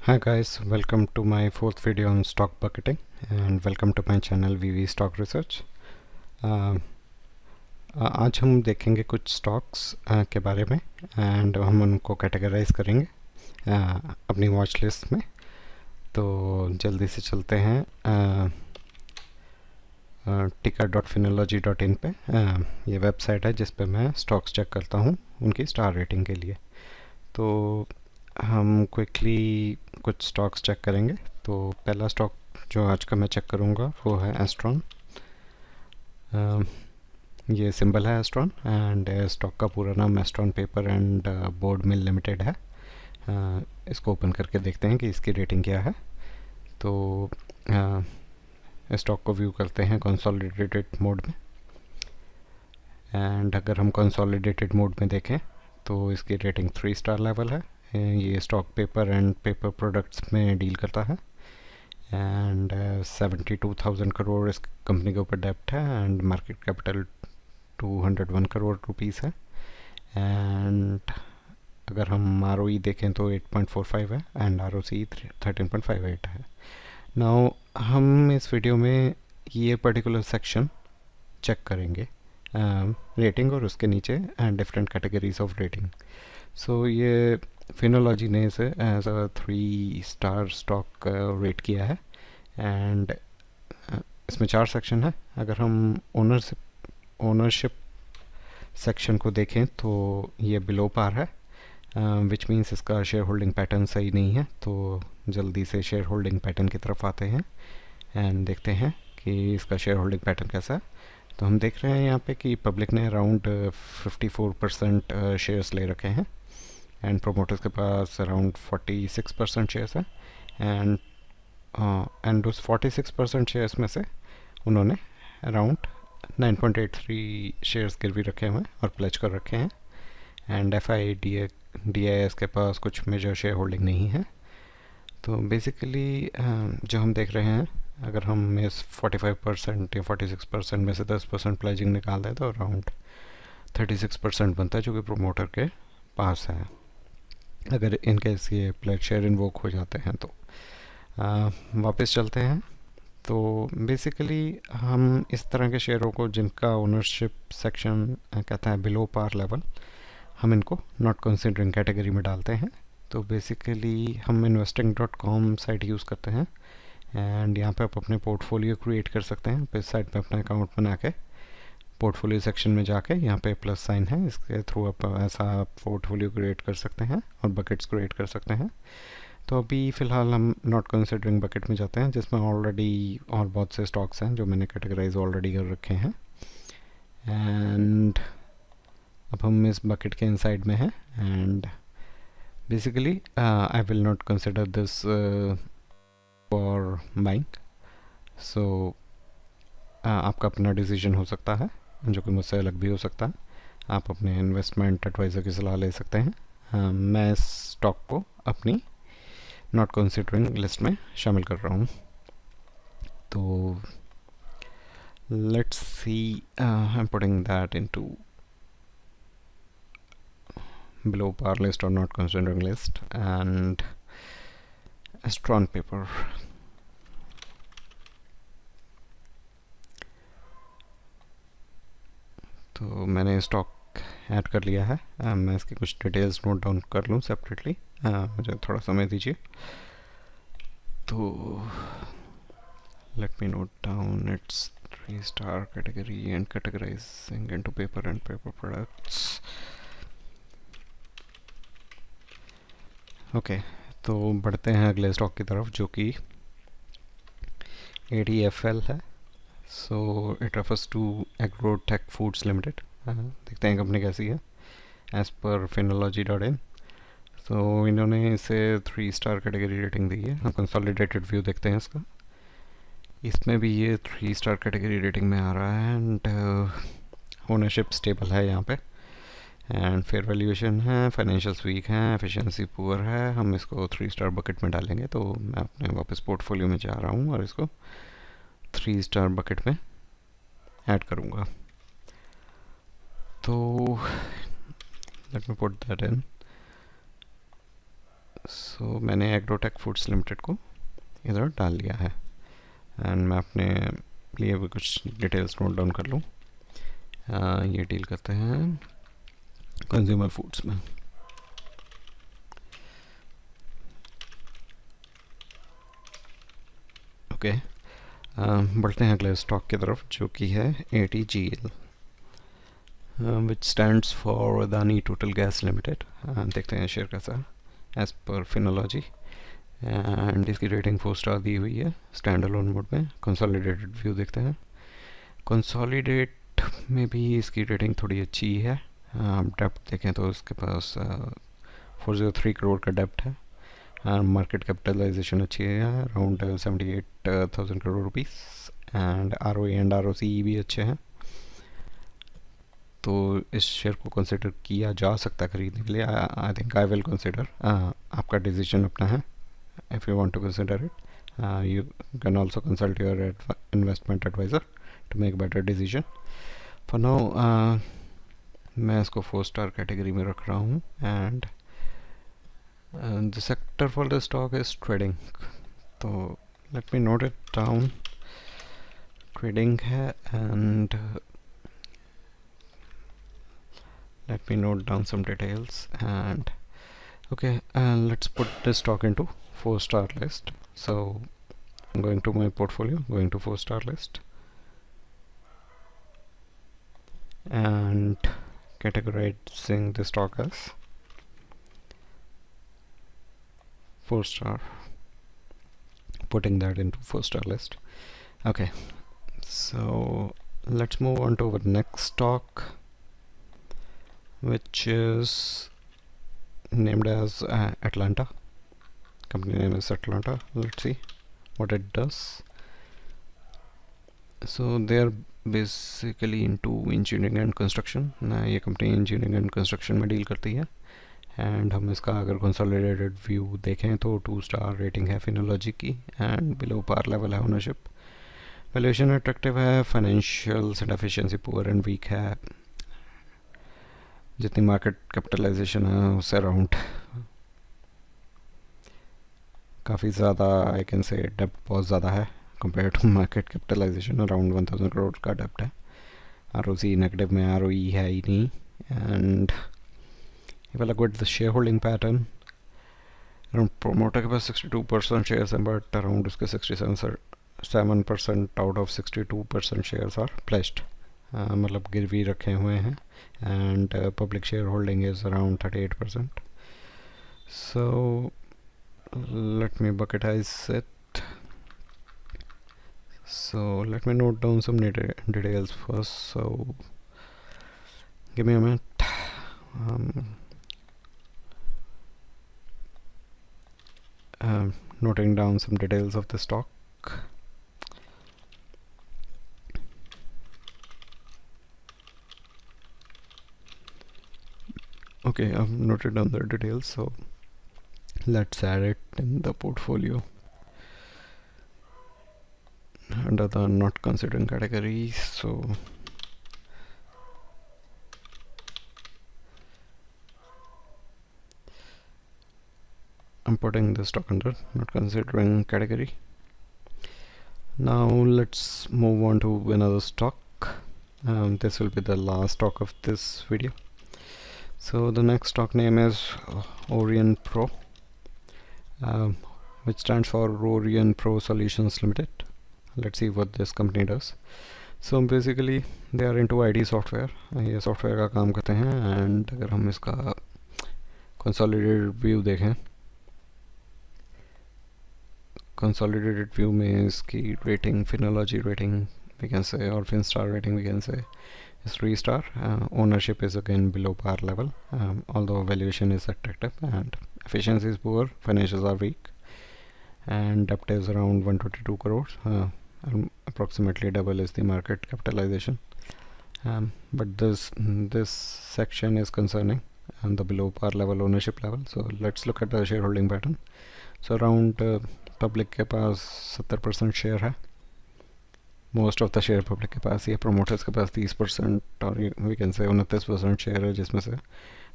Hi guys, welcome to my fourth video on stock bucketing and welcome to my channel VV Stock Research. आज हम देखेंगे कुछ stocks के बारे में एंड हम उनको कैटेगराइज करेंगे अपनी वॉच लिस्ट में। तो जल्दी से चलते हैं ticker.finology.in पे। ये वेबसाइट है जिस पे मैं स्टॉक्स चेक करता हूँ उनकी स्टार रेटिंग के लिए। तो हम क्विकली कुछ स्टॉक्स चेक करेंगे। तो पहला स्टॉक जो आज का मैं चेक करूँगा वो है एस्ट्रॉन। ये सिंबल है एस्ट्रॉन एंड स्टॉक का पूरा नाम एस्ट्रॉन paper and board mill limited है। इसको ओपन करके देखते हैं कि इसकी रेटिंग क्या है। तो स्टॉक को व्यू करते हैं कंसोलिडेटेड मोड में एंड अगर हम कंसोलिडेटेड मोड में देखें तो इसकी रेटिंग 3 स्टार लेवल है। ये stock paper and paper products में डील करता है एंड 72,000 करोड़ इस कंपनी के ऊपर डेप्ट है and market capital 201 crore rupees है। एंड अगर हम ROE देखें तो 8.45 है एंड ROCE 13.58 है। नाउ हम इस वीडियो में ये पर्टिकुलर सेक्शन चेक करेंगे रेटिंग और उसके नीचे different categories of rating. So ये फिनोलॉजी ने इसे as a 3 star stock rate किया है एंड इसमें 4 सेक्शन है। अगर हम ओनरशिप सेक्शन को देखें तो ये बिलो पार है विच मीन्स इसका शेयर होल्डिंग पैटर्न सही नहीं है। तो जल्दी से शेयर होल्डिंग पैटर्न की तरफ आते हैं एंड देखते हैं कि इसका शेयर होल्डिंग पैटर्न कैसा है। तो हम देख रहे हैं यहाँ पे कि पब्लिक ने अराउंड 54% शेयर्स ले रखे हैं एंड प्रोमोटर्स के पास अराउंड 46% शेयर्स है एंड उस 46% शेयर्स में से उन्होंने अराउंड 9.83 शेयर्स गिरवी रखे हुए हैं और प्लेज कर रखे हैं एंड FIDIS के पास कुछ मेजर शेयर होल्डिंग नहीं है। तो बेसिकली जो हम देख रहे हैं अगर हम इस 45% या 46% में से 10% प्लेजिंग निकाल दें तो अराउंड 36% बनता है जो कि प्रोमोटर के पास है अगर इनकेस ये प्लेज शेयर इन्वोक हो जाते हैं। तो वापस चलते हैं। तो बेसिकली हम इस तरह के शेयरों को जिनका ओनरशिप सेक्शन कहता है बिलो पार लेवल, हम इनको नॉट कंसिडरिंग कैटेगरी में डालते हैं। तो बेसिकली हम investing.com साइट यूज़ करते हैं एंड यहाँ पे आप अपने पोर्टफोलियो क्रिएट कर सकते हैं। इस साइट पे अपना अकाउंट बना के पोर्टफोलियो सेक्शन में जाके यहाँ पे प्लस साइन है, इसके थ्रू आप ऐसा पोर्टफोलियो क्रिएट कर सकते हैं और बकेट्स क्रिएट कर सकते हैं। तो अभी फ़िलहाल हम नॉट कंसिडरिंग बकेट में जाते हैं जिसमें ऑलरेडी और बहुत से स्टॉक्स हैं जो मैंने कैटेगराइज ऑलरेडी कर रखे हैं एंड अब हम इस बकेट के इनसाइड में हैं and basically I will not consider this for buying. So आपका अपना डिसीजन हो सकता है जो कि मुझसे अलग भी हो सकता है। आप अपने इन्वेस्टमेंट एडवाइज़र की सलाह ले सकते हैं। मैं इस स्टॉक को अपनी नॉट कंसिडरिंग लिस्ट में शामिल कर रहा हूँ। तो let's see I am putting that into below par list or not considering list and Astron paper. तो मैंने स्टॉक ऐड कर लिया है। मैं इसकी कुछ डिटेल्स नोट डाउन कर लूँ सेपरेटली, मुझे थोड़ा समय दीजिए। तो let me note down it's 3 star category and categorising into paper and paper products. Okay तो बढ़ते हैं अगले स्टॉक की तरफ जो कि ADFL है। So it refers to agrotech foods limited. देखते हैं कंपनी कैसी है एज पर finology.in। तो इन्होंने इसे 3 स्टार कैटेगरी रेटिंग दी है। हम कंसोलिडेटेड व्यू देखते हैं इसका, इसमें भी ये 3 स्टार कैटेगरी रेटिंग में आ रहा है एंड ओनरशिप स्टेबल है यहाँ पे एंड फेयर वैल्यूएशन है, फाइनेंशियल्स वीक हैं, एफिशिएंसी पुअर है। हम इसको 3 स्टार बकेट में डालेंगे। तो मैं अपने वापस पोर्टफोलियो में जा रहा हूँ और इसको 3 स्टार बकेट में ऐड करूँगा। तो let me put that in. So मैंने एग्रोटेक फूड्स लिमिटेड को इधर डाल लिया है एंड मैं अपने लिए भी कुछ डिटेल्स नोट डाउन कर लूँ. ये डील करते हैं कंज्यूमर फूड्स में. ओके, बढ़ते हैं अगले स्टॉक की तरफ जो कि है ATGL which stands for Adani total gas limited. देखते हैं शेयर कैसा है एज पर फिनोलॉजी. एंड इसकी रेटिंग 4 स्टार दी हुई है स्टैंड अलोन मोड में. कंसोलिडेटेड व्यू देखते हैं. कंसोलिडेट में भी इसकी रेटिंग थोड़ी अच्छी है. डेप्थ देखें तो इसके पास 403 करोड़ का डेप्थ है. मार्केट कैपिटलाइजेशन अच्छी है around 78,000 crore rupees. And ROE and ROCE भी अच्छे हैं. तो इस शेयर को कंसिडर किया जा सकता है खरीदने के लिए. I think I will consider. आपका डिसीजन अपना है. If you want to consider it you can also consult your investment advisor to make better decision. For now मैं इसको 4 स्टार कैटेगरी में रख रहा हूँ. And the sector for the stock is trading. तो let me note it down. Trading है and let me note down some details. And okay, let's put this stock into 4 star list. So I'm going to my portfolio, going to 4 star list and categorizing the stock as 4 star, putting that into 4 star list. Okay, so let's move on to our next stock, which is named as Atlanta. Company name is Atlanta. Let's see what it does. So they are basically into engineering and construction. ये company engineering and construction में deal करती है. And हम इसका अगर consolidated view देखें तो 2 star rating है फिनोलॉजी की एंड बिलो पार लेवल है ओनरशिप. वैल्यूएशन अट्रैक्टिव है. Financials and efficiency poor and weak है. जितनी मार्केट कैपिटलाइजेशन है उससे अराउंड काफ़ी ज़्यादा आई कैन से डेप्ट बहुत ज़्यादा है compare to market capitalization. Around 1000 crore का डेप्ट है. ROCE नेगेटिव में, ROE है ही नहीं. And if I look at the shareholding pattern, around promoter के पास 62% shares हैं but around उसके 67% out of 62% shares are pledged. मतलब गिरवी रखे हुए हैं. And public shareholding is around 38%. So let me bucketize it. So let me note down some details first. So give me a minute. Noting down some details of the stock. Okay, I've noted down the details, so let's add it in the portfolio under the not considering category. So I'm putting the stock under not considering category. Now let's move on to another stock. This will be the last stock of this video. So the next stock name is Orion Pro, which stands for Orion Pro Solutions Limited. Let's see what this company does. So basically they are into IT software. ये software का काम करते हैं. And अगर हम इसका consolidated view देखें, consolidated view में इसकी rating, Finology rating we can say, or Finstar rating we can say, is 3 star. Ownership is again below par level, although valuation is attractive and efficiency is poor, financials are weak, and debt is around 122 crores, approximately double is the market capitalization. But this section is concerning and the below par level ownership level. So let's look at the shareholding pattern. So around public के पास 70% share है. Most of the share public के पास ही है. Promoters के पास 30% और we can say 29% share है, जिसमें से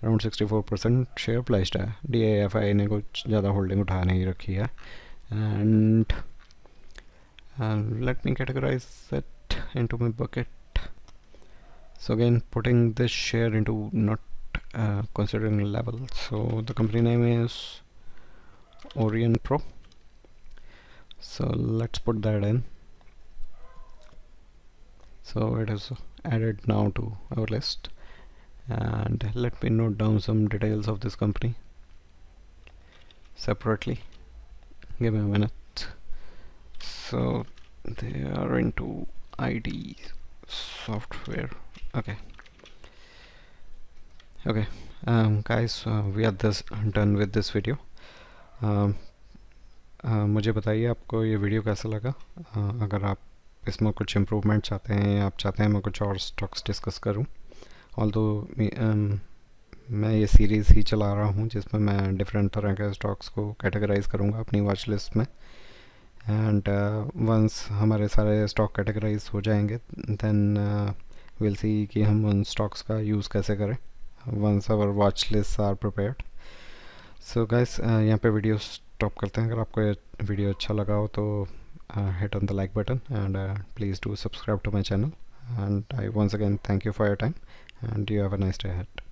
around 64% share placed है। DAFI ने कुछ ज़्यादा होल्डिंग उठा नहीं रखी है। And let me categorize it into my bucket. So again, putting this share into not considering level. So the company name is Orion Pro. So let's put that in. So it is added now to our list, and let me note down some details of this company separately. Give me a minute. So they are into IT software. Okay, guys, we are done with this video. मुझे बताइए आपको ये video कैसा लगा। अगर आप इसमें कुछ इम्प्रूवमेंट चाहते हैं या आप चाहते हैं मैं कुछ और स्टॉक्स डिस्कस करूं, ऑल्दो मैं ये सीरीज़ ही चला रहा हूं जिसमें मैं डिफरेंट तरह के स्टॉक्स को कैटेगराइज करूंगा अपनी वॉच लिस्ट में। एंड वंस हमारे सारे स्टॉक कैटेगराइज हो जाएंगे देन विल सी कि हम उन स्टॉक्स का यूज़ कैसे करें once our watch list are prepared. So guys, यहाँ पे वीडियो स्टॉप करते हैं। अगर आपको ये वीडियो अच्छा लगा हो तो hit on the like button, and please do subscribe to my channel, and I once again thank you for your time, and you have a nice day ahead.